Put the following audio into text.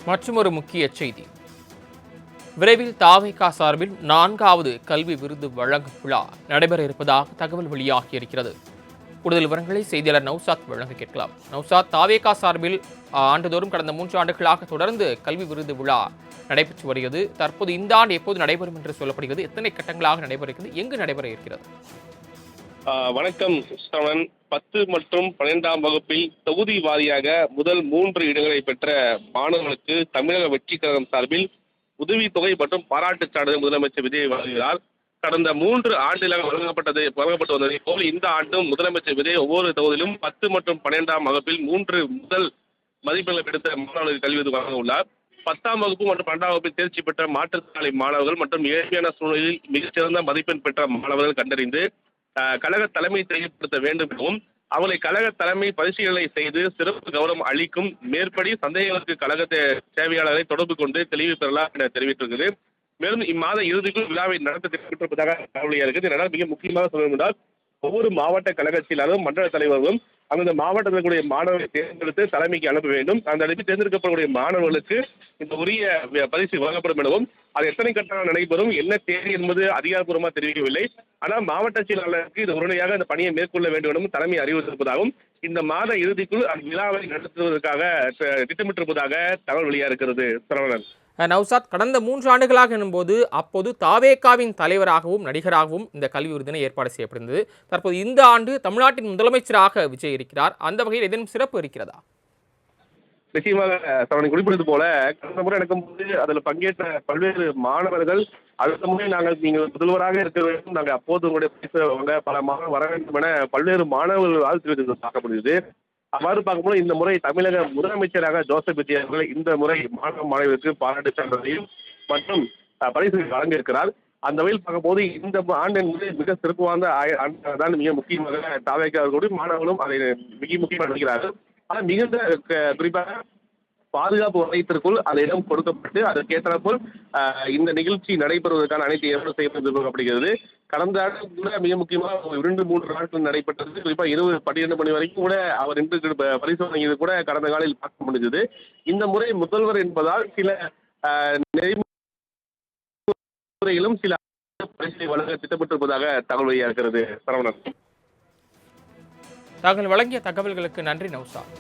மற்றும் ஒரு முக்கிய செய்தி. விரைவில் தாவேகா சார்பில் 4வது கல்வி விருது வழங்கும் விழா நடைபெற இருப்பதாக தகவல் வெளியாகியிருக்கிறது. கூடுதல் விவரங்களை செய்தியாளர் நௌசாத் வழங்க கேட்கலாம். நௌசாத், தாவேகா சார்பில் ஆண்டுதோறும் கடந்த 3 ஆண்டுகளாக தொடர்ந்து கல்வி விருது விழா நடைபெற்று வருகிறது. தற்போது இந்த ஆண்டு எப்போது நடைபெறும் என்று சொல்லப்படுகிறது? எத்தனை கட்டங்களாக நடைபெறுகிறது? எங்கு நடைபெற இருக்கிறது? வணக்கம் ஸ்ரவணன். 10 மற்றும் 12ஆம் வகுப்பில் தொகுதி வாரியாக முதல் 3 இடங்களை பெற்ற மாணவர்களுக்கு தமிழக வெற்றி கழகம் சார்பில் உதவித்தொகை மற்றும் பாராட்டுச் சான்றிதழ் முதலமைச்சர் விஜய் வழங்குகிறார். கடந்த 3 ஆண்டுகளாக வழங்கப்பட்டு வந்ததை போல் இந்த ஆண்டும் முதலமைச்சர் விஜய் ஒவ்வொரு தொகுதியிலும் 10 மற்றும் 12ஆம் வகுப்பில் 3 முதல் மதிப்பெண்களை எடுத்த மாணவர்களுக்கு கல்வி வழங்க உள்ளார். 10ஆம் வகுப்பு மற்றும் 12ஆம் வகுப்பில் தேர்ச்சி பெற்ற மாற்றுத்திறனாளி மாணவர்கள் மற்றும் ஏழ்மையான சூழ்நிலையில் மிகச்சிறந்த மதிப்பெண் பெற்ற மாணவர்கள் கண்டறிந்து கழக தலைமை தெரியப்படுத்த வேண்டும் எனவும் அவர்களை கழக தலைமை பரிசீலனை செய்து சிறப்பு கௌரவம் அளிக்கும். மேற்படி சந்தேகங்களுக்கு கழக சேவையாளரை தொடர்பு கொண்டு தெளிவு பெறலாம் என தெரிவித்திருக்கிறது. மேலும் இம்மாத இறுதிக்குள் விழாவை நடத்த திட்டமிட்டிருப்பதாக தகவலியாக இருக்குது. இதனால் மிக முக்கியமாக சொல்ல என்றால் ஒவ்வொரு மாவட்ட கழக செயலாளரும் மண்டல தலைவர்களும் அந்தந்த மாவட்டத்தில் கூடிய மாணவர்களை தேர்ந்தெடுத்து தலைமைக்கு அனுப்ப வேண்டும். அந்த அனுப்பி தேர்ந்தெடுக்கப்படக்கூடிய மாணவர்களுக்கு இந்த உரிய பரிசு வழங்கப்படும் எனவும் அது எத்தனை கட்டணம் நடைபெறும், என்ன தேதி என்பது அதிகாரப்பூர்வமாக தெரிவிக்கவில்லை. ஆனால் மாவட்ட செயலாளருக்கு இது உடனடியாக அந்த பணியை மேற்கொள்ள வேண்டும் எனவும் தலைமை அறிவித்திருப்பதாகவும் இந்த மாத இறுதிக்குள் அந்த விழாவை நடத்துவதற்காக திட்டமிட்டிருப்பதாக தகவல் வெளியாக இருக்கிறது. சரவணன். நௌசாத், கடந்த 3 ஆண்டுகளாக எனும்போது அப்போது தாவேகாவின் தலைவராகவும் நடிகராகவும் இந்த கல்வி விருதினை ஏற்பாடு செய்யப்பட்டிருந்தது. தற்போது இந்த ஆண்டு தமிழ்நாட்டின் முதலமைச்சராக விஜய் இருக்கிறார். அந்த வகையில் ஏதேனும் சிறப்பு இருக்கிறதா? நிச்சயமாக சரவணன் குறிப்பிட்டது போல கடந்த முறை நடக்கும்போது அதில் பங்கேற்ற பல்வேறு மாணவர்கள் அடுத்த முறை நீங்கள் முதல்வராக இருக்க வேண்டும், நாங்கள் அப்போது உங்களுடைய பேசுவாங்க பல மாணவர்கள் வர வேண்டும் என பல்வேறு மாணவர்கள் வாழ்த்து பார்க்கப்படுகிறது. அவ்வாறு பார்க்கும்போது இந்த முறை தமிழக முதலமைச்சராக ஜோசப் விஜய் அவர்கள் இந்த முறை மாணவ மாணவர்களுக்கு பாராட்டு சான்றிதழையும் மற்றும் பரிசு வழங்க இருக்கிறார். அந்த வகையில் பார்க்கும்போது இந்த ஆண்டு என்பது மிக சிறப்பு வாய்ந்த ஆண்டு மிக முக்கியமாக தாவேகா அவர்களுடைய மாணவர்களும் அதை மிக முக்கியமாக நினைக்கிறார்கள். ஆனால் மிகுந்த குறிப்பாக பாதுகாப்பு வலயத்திற்குள் அந்த இடம் கொடுக்கப்பட்டு அதற்கேற்ற போல் இந்த நிகழ்ச்சி நடைபெறுவதற்கான அனைத்து ஏற்பாடு செய்யப்படுகிறது. கடந்த ஆண்டு கூட மிக முக்கியமாக 2-3 நாட்கள் நடைபெற்றது. குறிப்பாக 12 மணி வரைக்கும் கூட அவர் இன்று பரிசோதனை கூட கடந்த காலையில் பார்க்க முடிஞ்சது. இந்த முறை முதல்வர் என்பதால் சில நெறிமுறைகளும் சில பரிசை வழங்க திட்டமிட்டிருப்பதாக தகவல் வெளியாக இருக்கிறது. சரவணன். தாங்கள் வழங்கிய தகவல்களுக்கு நன்றி நௌசாத்.